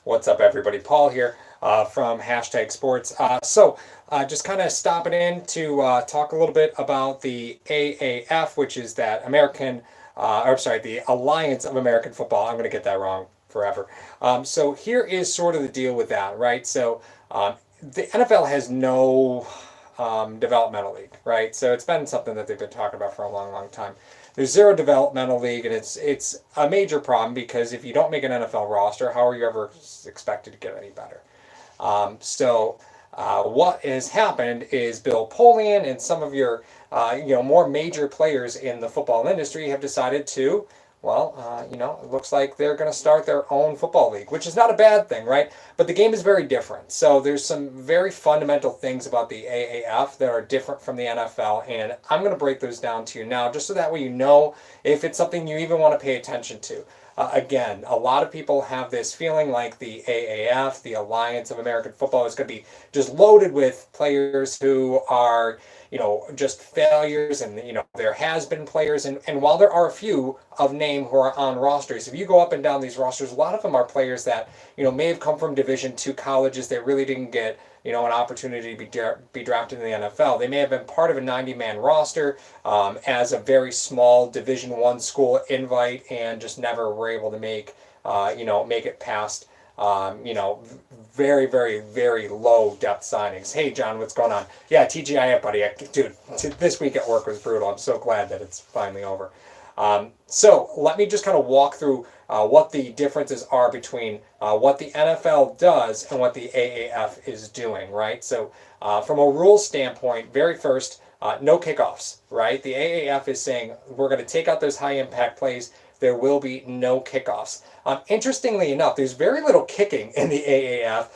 What's up, everybody? Paul here from Hashtag Sports. Just kind of stopping in to talk a little bit about the AAF, which is that the Alliance of American Football. I'm going to get that wrong forever. So here is sort of the deal with that, right? The NFL has no developmental league, right? So it's been something that they've been talking about for a long, long time. There's zero developmental league, and it's a major problem because if you don't make an NFL roster, how are you ever expected to get any better? What has happened is Bill Polian and some of your more major players in the football industry have decided to, it looks like they're going to start their own football league, which is not a bad thing, right? But the game is very different. So there's some very fundamental things about the AAF that are different from the NFL, and I'm going to break those down to you now, just so that way you know if it's something you even want to pay attention to. Again, a lot of people have this feeling like the AAF, the Alliance of American Football, is going to be just loaded with players who are, just failures, and there has been players, and while there are a few of name who are on rosters, if you go up and down these rosters, a lot of them are players that may have come from Division II colleges that really didn't get an opportunity to be drafted in the NFL. They may have been part of a 90-man roster as a very small Division I school invite and just never were able to make it past very, very, very low depth signings. Hey, John, what's going on? Yeah, TGIF, buddy. Dude, this week at work was brutal. I'm so glad that it's finally over. So let me just kind of walk through what the differences are between what the NFL does and what the AAF is doing, right? So from a rules standpoint, very first, no kickoffs, right? The AAF is saying we're going to take out those high impact plays. There will be no kickoffs. Interestingly enough, there's very little kicking in the AAF.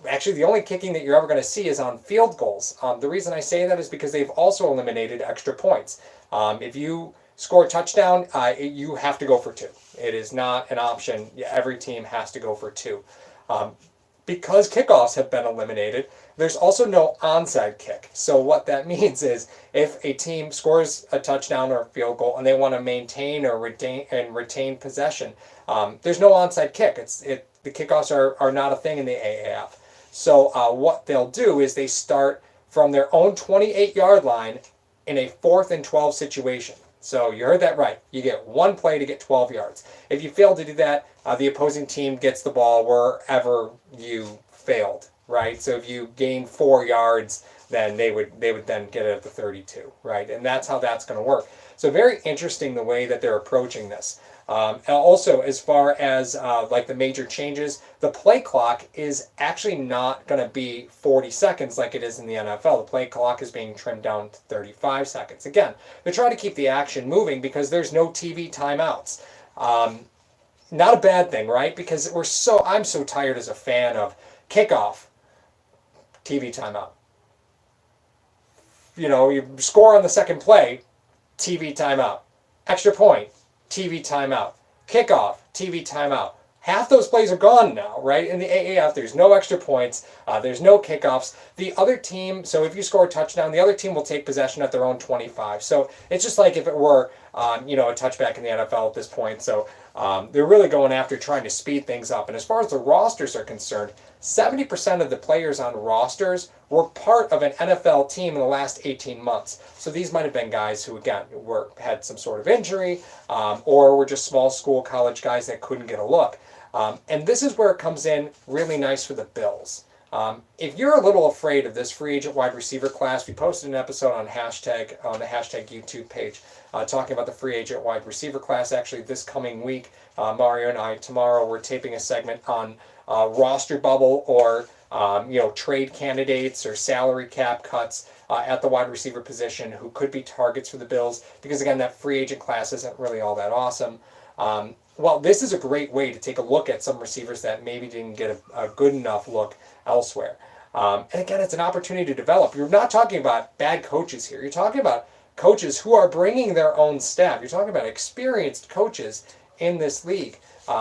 Actually, the only kicking that you're ever going to see is on field goals. The reason I say that is because they've also eliminated extra points. If you score a touchdown, you have to go for two. It is not an option. Every team has to go for two. Because kickoffs have been eliminated, there's also no onside kick. So what that means is if a team scores a touchdown or a field goal and they want to maintain or retain possession, there's no onside kick. The kickoffs are not a thing in the AAF. So what they'll do is they start from their own 28-yard line in a 4th and 12 situation. So you heard that right. You get one play to get 12 yards. If you fail to do that, the opposing team gets the ball wherever you failed, right? So if you gain 4 yards, then they would then get it at the 32, right? And that's how that's going to work. So very interesting the way that they're approaching this. And also, as far as like the major changes, the play clock is actually not going to be 40 seconds like it is in the NFL. The play clock is being trimmed down to 35 seconds. Again, they're trying to keep the action moving because there's no TV timeouts. Not a bad thing, right? Because I'm so tired as a fan of kickoff, TV timeout. You score on the second play, TV timeout. Extra point, TV timeout. Kickoff, TV timeout. Half those plays are gone now, right? In the AAF, there's no extra points. There's no kickoffs. The other team, so if you score a touchdown, the other team will take possession at their own 25. So it's just like if it were, a touchback in the NFL at this point. So they're really going after trying to speed things up. And as far as the rosters are concerned, 70% of the players on rosters were part of an NFL team in the last 18 months. So these might have been guys who, again, had some sort of injury or were just small school college guys that couldn't get a look. And this is where it comes in really nice for the Bills. If you're a little afraid of this free agent wide receiver class, we posted an episode on the hashtag YouTube page talking about the free agent wide receiver class. Actually, this coming week, Mario and I, tomorrow, we're taping a segment on roster bubble or trade candidates or salary cap cuts at the wide receiver position who could be targets for the Bills, because again, that free agent class isn't really all that awesome. Well, this is a great way to take a look at some receivers that maybe didn't get a good enough look elsewhere. And again, it's an opportunity to develop. You're not talking about bad coaches here. You're talking about coaches who are bringing their own staff. You're talking about experienced coaches in this league.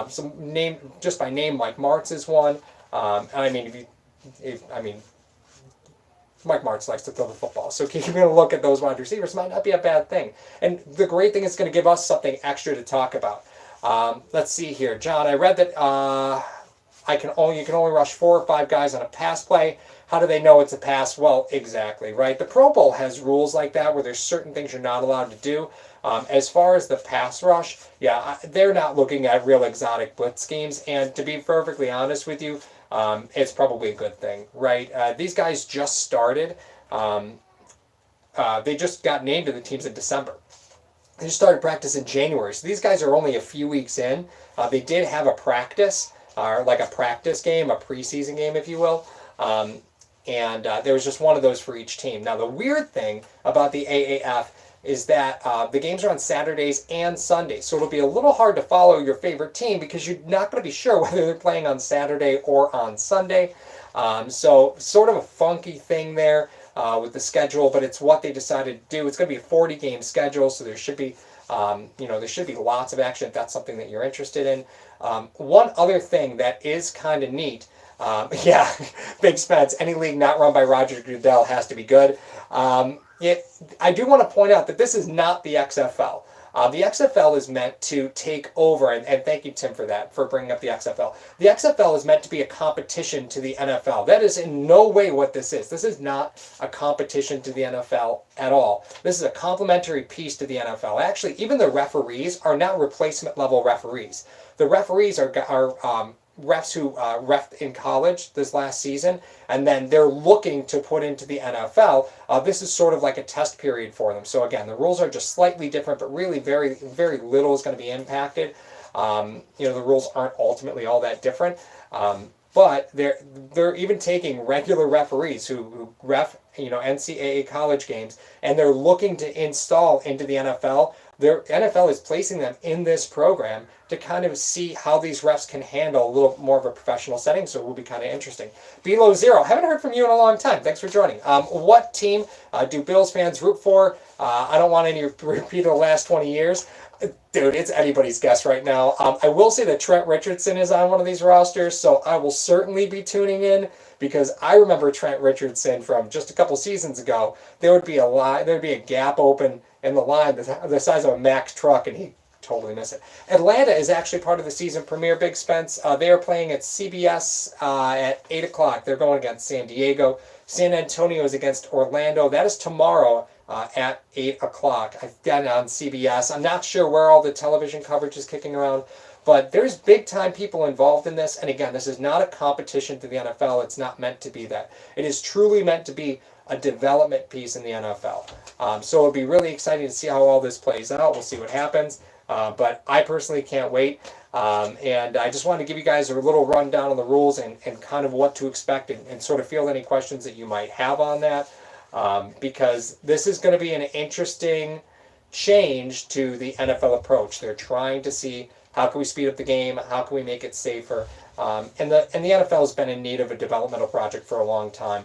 Some name, just by name, Mike Martz is one. Mike Martz likes to throw the football, so keeping a look at those wide receivers might not be a bad thing. And the great thing is going to give us something extra to talk about. Let's see here, John. I read that you can only rush 4 or 5 guys on a pass play. How do they know it's a pass? Well, exactly, right? The Pro Bowl has rules like that where there's certain things you're not allowed to do. As far as the pass rush, yeah, they're not looking at real exotic blitz schemes. And to be perfectly honest with you, it's probably a good thing, right? These guys just started. They just got named to the teams in December. They just started practice in January. So these guys are only a few weeks in. They did have a practice, like a practice game, a preseason game, if you will. And there was just one of those for each team. Now, the weird thing about the AAF is that the games are on Saturdays and Sundays. So it'll be a little hard to follow your favorite team because you're not going to be sure whether they're playing on Saturday or on Sunday. So sort of a funky thing there with the schedule, but it's what they decided to do. It's going to be a 40-game schedule, so there should be, there should be lots of action if that's something that you're interested in. One other thing that is kind of neat, yeah, Big Spence, any league not run by Roger Goodell has to be good. I do want to point out that this is not the XFL. The XFL is meant to take over, and thank you, Tim, for that, for bringing up the XFL. The XFL is meant to be a competition to the NFL. That is in no way what this is. This is not a competition to the NFL at all. This is a complementary piece to the NFL. Actually, even the referees are now replacement-level referees. The referees are refs who reffed in college this last season, and then they're looking to put into the NFL. This is sort of like a test period for them. So again, the rules are just slightly different, but really very, very little is going to be impacted. The rules aren't ultimately all that different. But they're even taking regular referees who ref NCAA college games, and they're looking to install into the NFL. The NFL is placing them in this program to kind of see how these refs can handle a little more of a professional setting, so it will be kind of interesting. Below Zero, haven't heard from you in a long time. Thanks for joining. What team do Bills fans root for? I don't want any repeat of the last 20 years. Dude, it's anybody's guess right now. I will say that Trent Richardson is on one of these rosters, so I will certainly be tuning in, because I remember Trent Richardson from just a couple seasons ago. There would be a gap open in the line the size of a Mack truck, and he totally missed it. Atlanta is actually part of the season premiere, Big Spence. They are playing at CBS at 8 o'clock. They're going against San Diego. San Antonio is against Orlando. That is tomorrow at 8 o'clock. Again, on CBS. I'm not sure where all the television coverage is kicking around, but there's big-time people involved in this. And again, this is not a competition to the NFL. It's not meant to be that. It is truly meant to be a development piece in the NFL. So it'll be really exciting to see how all this plays out. We'll see what happens. But I personally can't wait. And I just wanted to give you guys a little rundown on the rules and kind of what to expect and sort of field any questions that you might have on that. Because this is going to be an interesting change to the NFL approach. They're trying to see how can we speed up the game, how can we make it safer. And the NFL has been in need of a developmental project for a long time.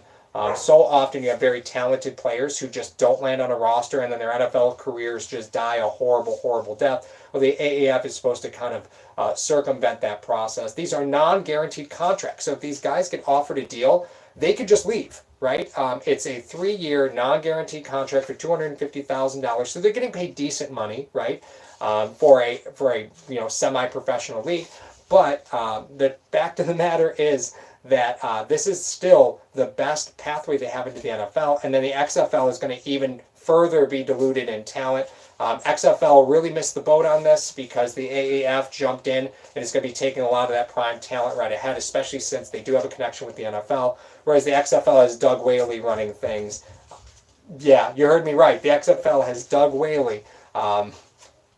So often you have very talented players who just don't land on a roster, and then their NFL careers just die a horrible, horrible death. Well, the AEF is supposed to kind of circumvent that process. These are non-guaranteed contracts. So if these guys get offered a deal, they could just leave, right? It's a 3-year non-guaranteed contract for $250,000. So they're getting paid decent money, right? For a semi-professional league. But the fact of the matter is that this is still the best pathway they have into the NFL, and then the XFL is going to even further be diluted in talent. XFL really missed the boat on this because the AAF jumped in and is going to be taking a lot of that prime talent right ahead, especially since they do have a connection with the NFL, whereas the XFL has Doug Whaley running things. Yeah, you heard me right. The XFL has Doug Whaley.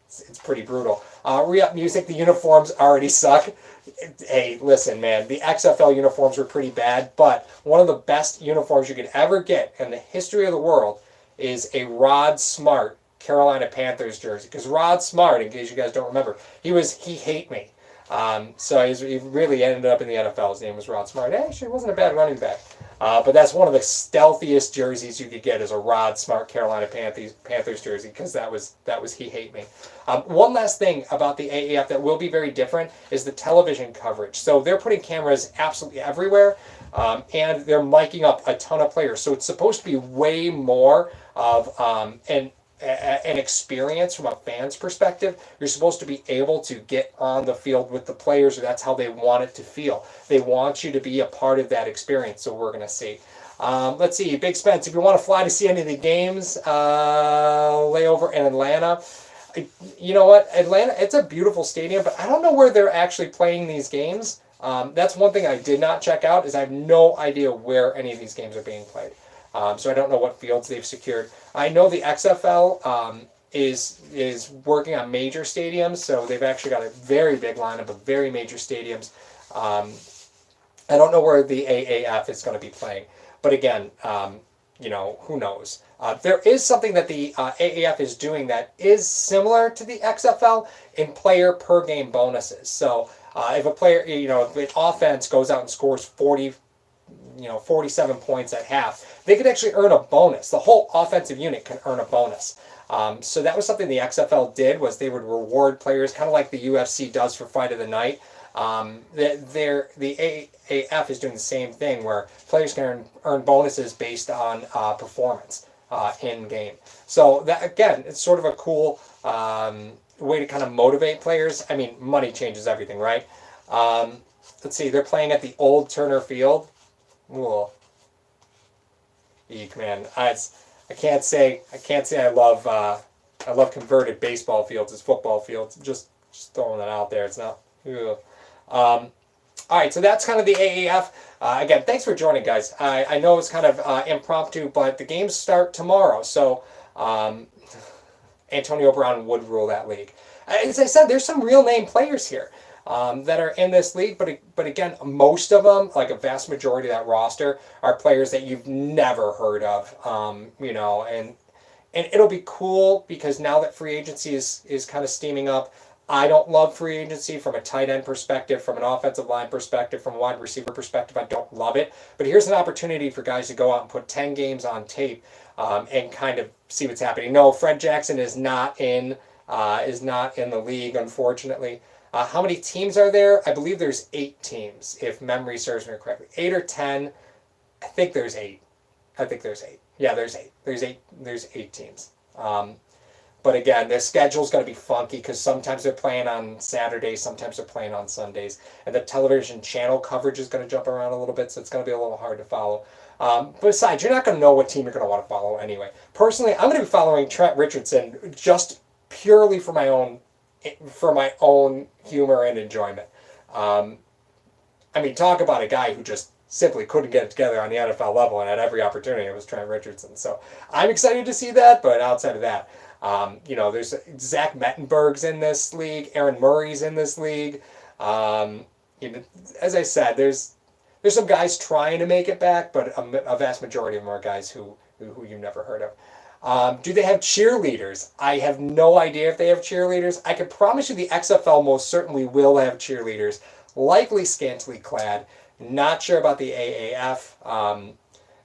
It's pretty brutal. Re-Up Music, the uniforms already suck. Hey, listen, man, the XFL uniforms were pretty bad, but one of the best uniforms you could ever get in the history of the world is a Rod Smart Carolina Panthers jersey. Because Rod Smart, in case you guys don't remember, he hate me. So he really ended up in the NFL. His name was Rod Smart. Actually, he wasn't a bad running back. But that's one of the stealthiest jerseys you could get is a Rod Smart Carolina Panthers jersey, because that was he hate me. One last thing about the AAF that will be very different is the television coverage. So they're putting cameras absolutely everywhere, and they're miking up a ton of players. So it's supposed to be way more of an experience from a fan's perspective. You're supposed to be able to get on the field with the players, or that's how they want it to feel. They want you to be a part of that experience. So we're going to see. Let's see, Big Spence, if you want to fly to see any of the games, lay over in Atlanta. You know what? Atlanta, it's a beautiful stadium, but I don't know where they're actually playing these games. That's one thing I did not check out, is I have no idea where any of these games are being played. So I don't know what fields they've secured. I know the XFL is working on major stadiums, so they've actually got a very big lineup of very major stadiums. I don't know where the AAF is going to be playing, but again, who knows? There is something that the AAF is doing that is similar to the XFL in player per game bonuses. So if a player, if an offense goes out and scores 47 points at half, they could actually earn a bonus. The whole offensive unit can earn a bonus. So that was something the XFL did, was they would reward players, kind of like the UFC does for Fight of the Night. The AAF is doing the same thing, where players can earn bonuses based on performance in game. So that, again, it's sort of a cool way to kind of motivate players. I mean, money changes everything, right? Let's see, they're playing at the old Turner Field. Ooh. Eek, man. I can't say I love converted baseball fields as football fields. Just throwing that out there. It's not. All right, so that's kind of the AAF. Again, thanks for joining, guys. I know it's kind of impromptu, but the games start tomorrow, so Antonio Brown would rule that league. As I said, there's some real name players here that are in this league, but again, most of them, like a vast majority of that roster, are players that you've never heard of. And it'll be cool because now that free agency is kind of steaming up. I don't love free agency from a tight end perspective, from an offensive line perspective, from a wide receiver perspective. I don't love it. But here's an opportunity for guys to go out and put 10 games on tape and kind of see what's happening. No, Fred Jackson is not in the league, unfortunately. How many teams are there? I believe there's 8 teams, if memory serves me correctly. 8 or 10. I think there's 8. Yeah, there's 8. There's 8 teams. But again, the schedule's going to be funky because sometimes they're playing on Saturdays, sometimes they're playing on Sundays. And the television channel coverage is going to jump around a little bit, so it's going to be a little hard to follow. Besides, you're not going to know what team you're going to want to follow anyway. Personally, I'm going to be following Trent Richardson just purely for my own humor and enjoyment. Talk about a guy who just simply couldn't get it together on the NFL level and had every opportunity. It was Trent Richardson. So I'm excited to see that, but outside of that, there's Zach Mettenberg's in this league. Erin Murray's in this league. As I said, there's some guys trying to make it back, but a vast majority of them are guys who you've never heard of. Do they have cheerleaders? I have no idea if they have cheerleaders. I can promise you the XFL most certainly will have cheerleaders, likely scantily clad. Not sure about the AAF.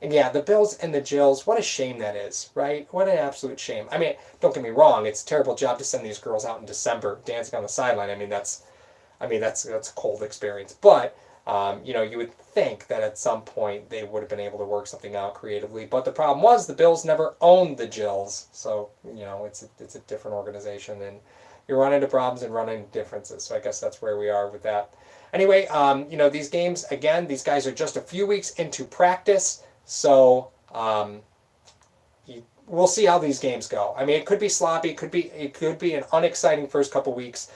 And yeah, the Bills and the Jills, what a shame that is, right? What an absolute shame. Don't get me wrong, it's a terrible job to send these girls out in December dancing on the sideline. That's a cold experience. But you would think that at some point they would have been able to work something out creatively. But the problem was the Bills never owned the Jills. So, it's a different organization, and you run into problems and run into differences. So I guess that's where we are with that. Anyway, these games, again, these guys are just a few weeks into practice. So we'll see how these games go. It could be sloppy. It could be an unexciting first couple weeks.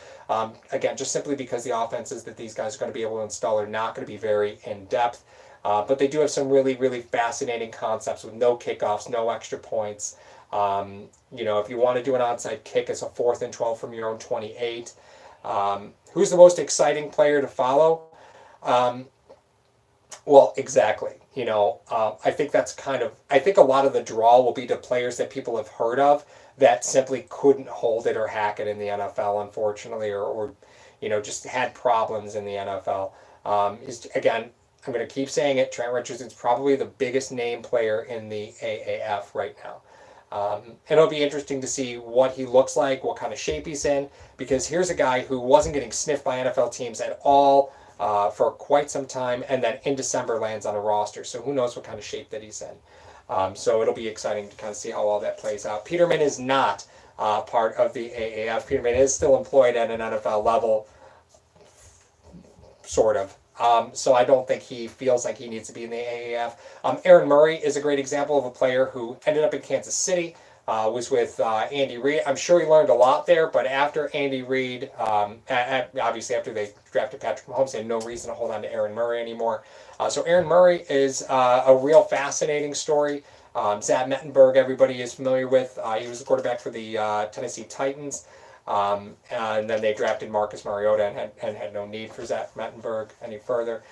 Again, just simply because the offenses that these guys are going to be able to install are not going to be very in-depth. But they do have some really, really fascinating concepts with no kickoffs, no extra points. If you want to do an onside kick, it's a 4th and 12 from your own 28. Who's the most exciting player to follow? Well, exactly. I think I think a lot of the draw will be to players that people have heard of that simply couldn't hold it or hack it in the NFL, unfortunately, or just had problems in the NFL. Again, I'm going to keep saying it, Trent Richardson's probably the biggest name player in the AAF right now. And it'll be interesting to see what he looks like, what kind of shape he's in, because here's a guy who wasn't getting sniffed by NFL teams at all for quite some time, and then in December lands on a roster. So who knows what kind of shape that he's in. So it'll be exciting to kind of see how all that plays out. Peterman is not part of the AAF. Peterman is still employed at an NFL level, sort of. So I don't think he feels like he needs to be in the AAF. Erin Murray is a great example of a player who ended up in Kansas City, was with Andy Reid. I'm sure he learned a lot there, but after Andy Reid, obviously after they drafted Patrick Mahomes, they had no reason to hold on to Erin Murray anymore. So Erin Murray is a real fascinating story. Zach Mettenberg, everybody is familiar with. He was the quarterback for the Tennessee Titans. And then they drafted Marcus Mariota and had no need for Zach Mettenberg any further.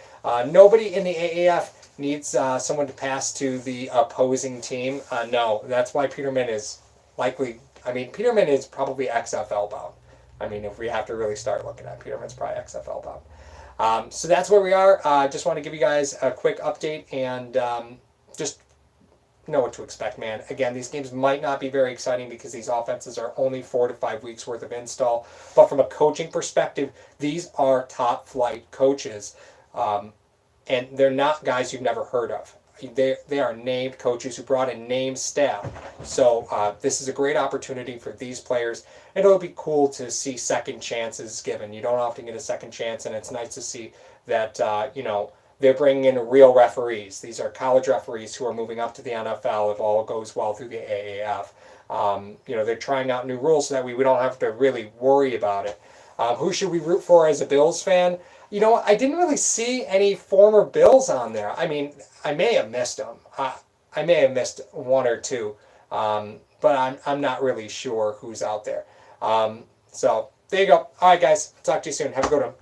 Nobody in the AAF needs someone to pass to the opposing team. No, that's why Peterman is likely. I mean, Peterman is probably XFL bound. I mean, if we have to really start looking at Peterman's probably XFL bound. So that's where we are. Just want to give you guys a quick update and just know what to expect, man. Again, these games might not be very exciting because these offenses are only 4 to 5 weeks worth of install. But from a coaching perspective, these are top flight coaches. And they're not guys you've never heard of. They are named coaches who brought in named staff. So this is a great opportunity for these players. And it'll be cool to see second chances given. You don't often get a second chance, and it's nice to see that, they're bringing in real referees. These are college referees who are moving up to the NFL if all goes well through the AAF. They're trying out new rules so that we don't have to really worry about it. Who should we root for as a Bills fan? I didn't really see any former Bills on there. I mean, I may have missed them. I may have missed one or two, but I'm not really sure who's out there. So there you go. All right, guys. Talk to you soon. Have a good one.